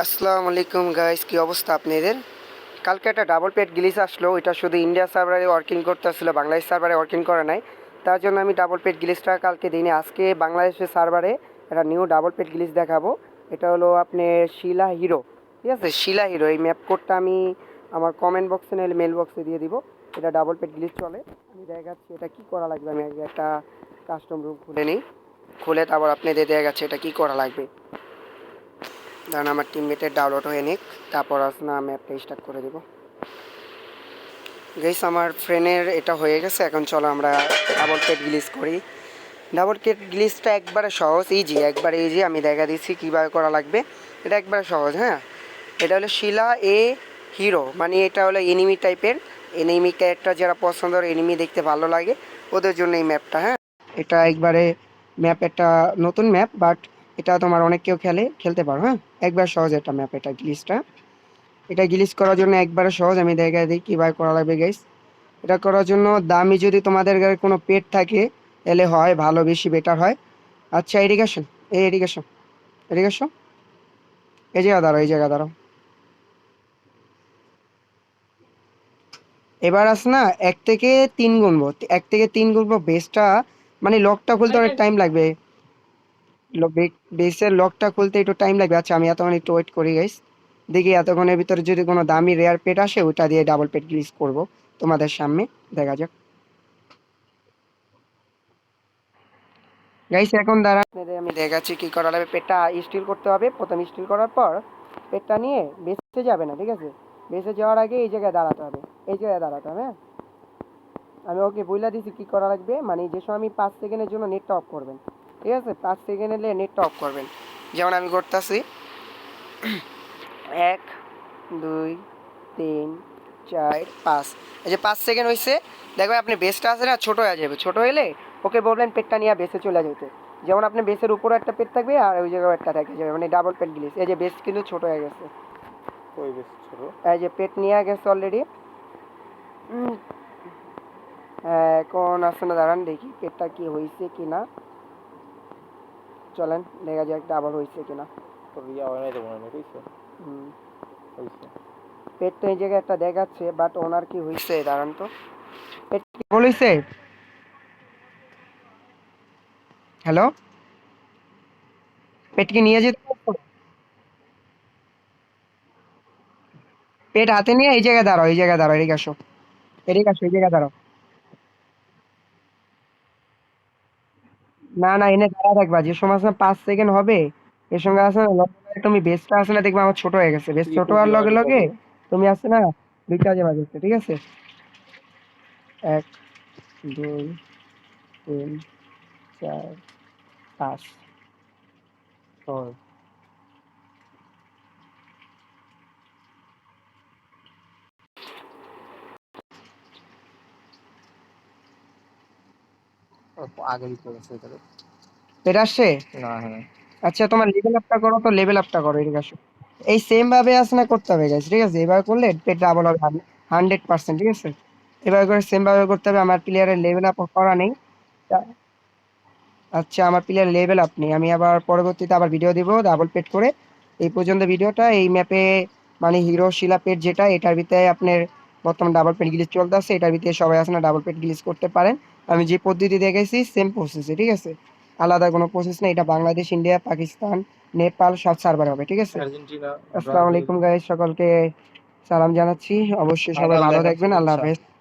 আসসালামু আলাইকুম গাইস, কি অবস্থা আপনাদের? কালকে একটা ডাবল পেট গ্লিচ আসলো। এটা শুধু ইন্ডিয়া সার্ভারে ওয়ার্কিং করতেছিল, বাংলাদেশ সার্ভারে ওয়ার্কিং করে নাই। তার জন্য আমি ডাবল পেট গ্লিচটা কালকে দিইনি। আজকে বাংলাদেশের সার্ভারে একটা নিউ ডাবল পেট গ্লিচ দেখাবো। এটা হলো আপনার শিলা হিরো, ঠিক আছে? শিলা হিরো এই ম্যাপ কোডটা আমি আমার কমেন্ট বক্সে নাহলে মেল বক্সে দিয়ে দিব। এটা ডাবল পেট গ্লিচ চলে। আমি দেখাচ্ছি এটা কি করা লাগবে। আমি আগে একটা কাস্টম রুম খুলে নিই, খুলে তারপর আপনাদের দেখাচ্ছি এটা কি করা লাগবে। কারণ আমার টিমমেটের ডাউনলোড হয়ে নিক, তারপর আসলে আমি ম্যাপটা স্টার্ট করে দেবো। গাইস, আমার ফ্রেন্ডের এটা হয়ে গেছে। এখন চলো আমরা ডাবল পেট গ্লিচ করি। ডাবল পেট গ্লিচটা একবারে সহজ, ইজি, একবারে ইজি। আমি দেখা দিচ্ছি কীভাবে করা লাগবে। এটা একবারে সহজ। হ্যাঁ, এটা হলো শিলা এ হিরো, মানে এটা হলো এনিমি টাইপের। এনিমি ক্যারেক্টার যারা পছন্দ করে, এনিমি দেখতে ভালো লাগে, ওদের জন্য এই ম্যাপটা। হ্যাঁ, এটা একবারে ম্যাপ, একটা নতুন ম্যাপ, বাট এটা তোমার অনেক কেউ খেলতে পারো। হ্যাঁ, একবার সহজ একটা ম্যাপ এটা গ্লিচটা। এটা গ্লিচ করার জন্য একবারে সহজ। আমি দেখা দিই কীভাবে করা লাগবে গাইস। এটা করার জন্য দামি যদি তোমাদের গায়ে কোনো পেট থাকে এলে হয় ভালো, বেশি বেটার হয়। আচ্ছা, এরিগেশন, এই এরিগেশন, এরিগেশন, এই জায়গা দাঁড়াও, এই জায়গা দাঁড়াও। এবার আস না, 1 থেকে 3 গুনবো, 1 থেকে 3 গুনবো বেসটা, মানে লকটা খুলতে অনেক টাইম লাগবে। বেসের লকটা খুলতে একটু টাইম লাগবে। আচ্ছা, আমি এতক্ষণ একটু ওয়েট করি গাইস। দেখি এতক্ষণের ভিতরে যদি কোনো দামি রেয়ার পেট আসে, ওটা দিয়ে ডাবল পেট গ্লিচ করবো তোমাদের সামনে। দেখা যাক গাইস, এখন দাঁড়া আপনাদের আমি দেখাচ্ছি কি করা লাগবে। পেটটা স্টিল করতে হবে। প্রথম স্টিল করার পর পেটটা নিয়ে বেসে যাবে না, ঠিক আছে? বেসে যাওয়ার আগে এই জায়গায় দাঁড়াতে হবে, এই জায়গায় দাঁড়াতে হবে। হ্যাঁ, আমি ওকে বইলা দিছি কি করা লাগবে। মানে যে সময় আমি 5 সেকেন্ডের জন্য নেটটা অফ করবেন, ঠিক আছে? 5 সেকেন্ড এলে নেটটা অফ করবেন। যেমন আমি করতেছি, 1, 2, 3, 4, 5। এই যে 5 সেকেন্ড হয়েছে, দেখবেন আপনি বেসটা আছে না, ছোটো হয়ে যাবে। ছোটো হলে ওকে বলবেন পেটটা নিয়ে বেসে চলে যেতে। যেমন আপনি বেসের উপরে একটা পেট থাকবে আর ওই জায়গায় একটা থেকে যাবে, মানে ডাবল পেট গ্লিচ। এই যে বেস কিন্তু ছোটো হয়ে গেছে, ওই বেশ ছোট। এই যে পেট নিয়ে গেছে অলরেডি। হ্যাঁ, এখন আসছে না, দাঁড়ান দেখি পেটটা কি হয়েছে কি না। চলেন দেখা যাক ডাবল হয়েছে কিনা। তোর ইয়া হয় নাই তো মনে হয়, হইছে? হুম, হইছে। পেট তো এই জায়গায় একটা দেখাচ্ছে, বাট ওনার কি হয়েছে দাঁড়ান তো। পেট কি ডাবল হয়েছে? হ্যালো, পেট কি নিয়ে যেতে পারছো? পেট হাতে নিয়ে এই জায়গায় দাঁড়াও, এই জায়গায় দাঁড়াও, এদিকে আসো, এদিকে আসো, এই জায়গায় দাঁড়াও। না না, এনে দাঁড়া থাকবা। যে সময় আসলে 5 সেকেন্ড হবে, এর সঙ্গে আসলে লগে লগে তুমি বেসটা আসলে দেখবে আমার ছোট হয়ে গেছে। বেস তুই ছোট একটু হওয়ার লগে ক্যামেরাটা লগে কত? তুমি আসছে না, দুইটা যে বাজছে, ঠিক আছে? 1, 2, 3, 4, 5। হয়। আগে দিতে হবে সেটাকে। পেট আসছে? না, হ্যাঁ। আচ্ছা, তোমার লেভেল আপটা করো তো, লেভেল আপটা করো, এদিকে আসো। এই সেম ভাবে আসলে করতে হবে গাইস, ঠিক আছে? এবার করলে পেট ডাবল হবে 100%, ঠিক আছে? এবার করে সেম ভাবে করতে হবে। আমার প্লেয়ারের লেভেল আপ করা নেই। আচ্ছা, আমার প্লেয়ার লেভেল আপ নেই। আমি আবার পরবর্তীতে আবার ভিডিও দিব ডাবল পেট করে। এই পর্যন্ত ভিডিওটা এই ম্যাপে, মানে হিরো শিলা পেট যেটা, এটার ভিতরে আপনার বর্তমান ডাবল পেট গ্লিচ চলতেছে। এটার ভিতরে সবাই আছে না ডাবল পেট গ্লিচ করতে পারেন। আমি যে পদ্ধতি দেখেছি সেম প্রসেসে, ঠিক আছে? আলাদা কোনো প্রসেস নেই। এটা বাংলাদেশ, ইন্ডিয়া, পাকিস্তান, নেপাল সব সার্ভার হবে, ঠিক আছে? আর্জেন্টিনা, আসসালামু ব্রাজিল। আলাইকুম গাইস, সকলকে সালাম জানাচ্ছি। অবশ্যই সবাই ফাইনাল ভালো দেখাচ্ছে থাকবেন। আল্লাহ বুঝছা? হাফেজ।